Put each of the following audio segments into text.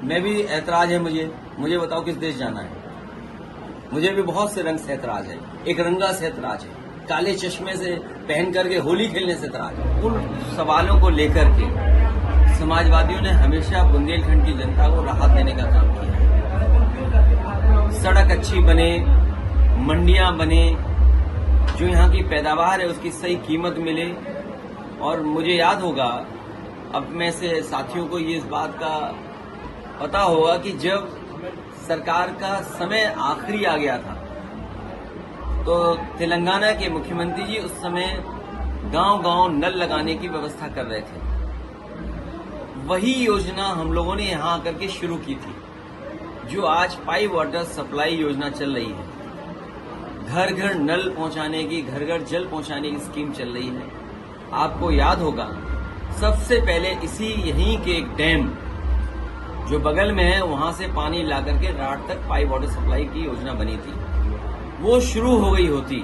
मैं भी ऐतराज है मुझे बताओ किस देश जाना है। मुझे भी बहुत से रंग से ऐतराज है, एक रंगा से ऐतराज है, काले चश्मे से पहन करके होली खेलने से ऐतराज है। उन सवालों को लेकर के समाजवादियों ने हमेशा बुंदेलखंड की जनता को राहत देने का काम किया है। सड़क अच्छी बने, मंडियां बने, जो यहाँ की पैदावार है उसकी सही कीमत मिले। और मुझे याद होगा, अब में से साथियों को ये इस बात का पता होगा कि जब सरकार का समय आखिरी आ गया था तो तेलंगाना के मुख्यमंत्री जी उस समय गांव-गांव नल लगाने की व्यवस्था कर रहे थे। वही योजना हम लोगों ने यहां आकर के शुरू की थी, जो आज पाइप वाटर सप्लाई योजना चल रही है। घर घर नल पहुंचाने की, घर घर जल पहुंचाने की स्कीम चल रही है। आपको याद होगा, सबसे पहले इसी यहीं के एक डैम जो बगल में है वहां से पानी ला करके राट तक पाइप वाटर सप्लाई की योजना बनी थी। वो शुरू हो गई होती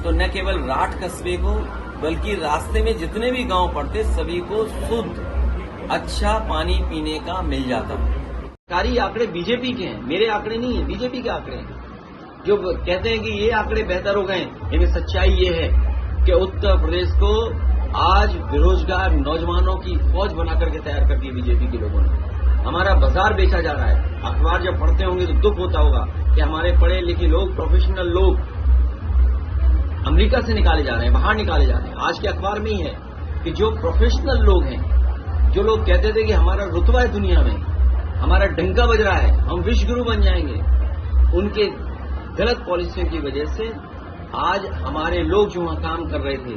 तो न केवल राट कस्बे को बल्कि रास्ते में जितने भी गांव पड़ते सभी को शुद्ध अच्छा पानी पीने का मिल जाता। सरकारी आंकड़े बीजेपी के हैं, मेरे आंकड़े नहीं है, बीजेपी के आंकड़े हैं। जो कहते हैं कि ये आंकड़े बेहतर हो गए, लेकिन सच्चाई ये है कि उत्तर प्रदेश को आज बेरोजगार नौजवानों की फौज बना करके तैयार कर दी बीजेपी के लोगों ने। हमारा बाजार बेचा जा रहा है। अखबार जब पढ़ते होंगे तो दुख होता होगा कि हमारे पढ़े लिखे लोग, प्रोफेशनल लोग अमेरिका से निकाले जा रहे हैं, बाहर निकाले जा रहे हैं। आज के अखबार में ही है कि जो प्रोफेशनल लोग हैं, जो लोग कहते थे कि हमारा रुतबा है दुनिया में, हमारा डंका बज रहा है, हम विश्व गुरु बन जाएंगे, उनके गलत पॉलिसियों की वजह से आज हमारे लोग जो वहां काम कर रहे थे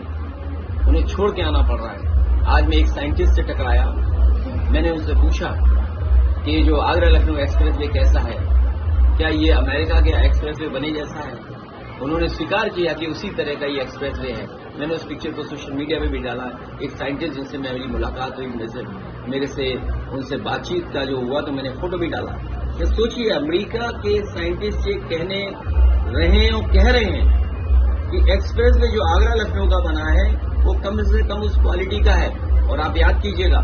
उन्हें छोड़ के आना पड़ रहा है। आज मैं एक साइंटिस्ट से टकराया, मैंने उनसे पूछा कि ये जो आगरा लखनऊ एक्सप्रेसवे कैसा है, क्या ये अमेरिका के एक्सप्रेसवे बने जैसा है? उन्होंने स्वीकार किया कि उसी तरह का ये एक्सप्रेसवे है। मैंने उस पिक्चर को सोशल मीडिया पे भी डाला। एक साइंटिस्ट जिनसे मेरी मुलाकात हुई, मेरे से उनसे बातचीत का जो हुआ तो मैंने फोटो भी डाला। तो सोचिए, अमेरिका के साइंटिस्ट ये कहने रहे हैं और कह रहे हैं कि एक्सप्रेसवे जो आगरा लखनऊ का बना है वो कम से कम उस क्वालिटी का है। और आप याद कीजिएगा,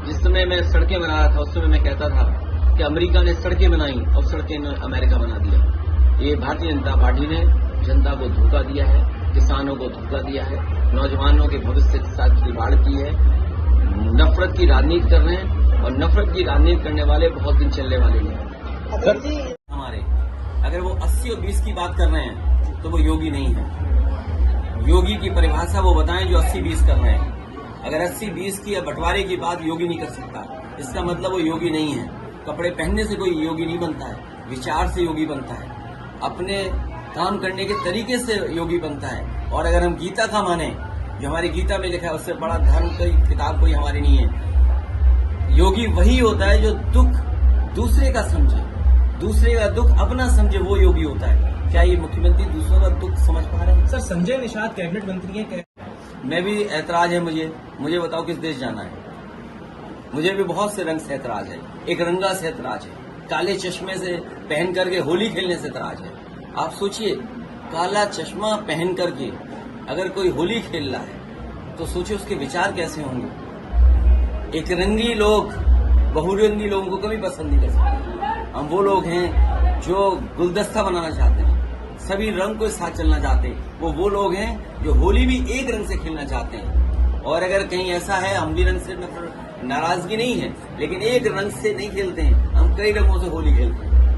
जिस समय मैं सड़कें बना रहा था उस समय मैं कहता था कि अमेरिका ने सड़कें बनाई और सड़कें अमेरिका बना दिया। ये भारतीय जनता पार्टी ने जनता को धोखा दिया है, किसानों को धोखा दिया है, नौजवानों के भविष्य के साथ खिलवाड़ की है, नफरत की राजनीति कर रहे हैं। और नफरत की राजनीति करने वाले बहुत दिन चलने वाले नहीं। हमारे अगर वो 80 और 20 की बात कर रहे हैं तो वो योगी नहीं है। योगी की परिभाषा वो बताएं जो 80-20 कर रहे हैं। अगर 80-20 की या बंटवारे की बात योगी नहीं कर सकता, इसका मतलब वो योगी नहीं है। कपड़े पहनने से कोई योगी नहीं बनता है, विचार से योगी बनता है, अपने काम करने के तरीके से योगी बनता है। और अगर हम गीता का माने, जो हमारी गीता में लिखा है, उससे बड़ा धर्म की किताब कोई हमारी नहीं है। योगी वही होता है जो दुख दूसरे का समझे, दूसरे का दुख अपना समझे, वो योगी होता है। क्या ये मुख्यमंत्री दूसरों का दुख समझ पा रहे हैं? सर, संजय निषाद कैबिनेट मंत्री हैं। मैं भी ऐतराज है मुझे बताओ किस देश जाना है। मुझे भी बहुत से रंग से ऐतराज है, एक रंगा से ऐतराज है, काले चश्मे से पहन करके होली खेलने से ऐतराज है। आप सोचिए, काला चश्मा पहन करके अगर कोई होली खेल रहा है तो सोचिए उसके विचार कैसे होंगे। एक रंगी लोग बहुरंगी लोगों को कभी पसंद नहीं कर सकते। हम वो लोग हैं जो गुलदस्ता बनाना चाहते हैं, सभी रंग को साथ चलना चाहते हैं। वो लोग हैं जो होली भी एक रंग से खेलना चाहते हैं। और अगर कहीं ऐसा है, हम भी रंग से नाराजगी नहीं है, लेकिन एक रंग से नहीं खेलते हैं, हम कई रंगों से होली खेलते हैं।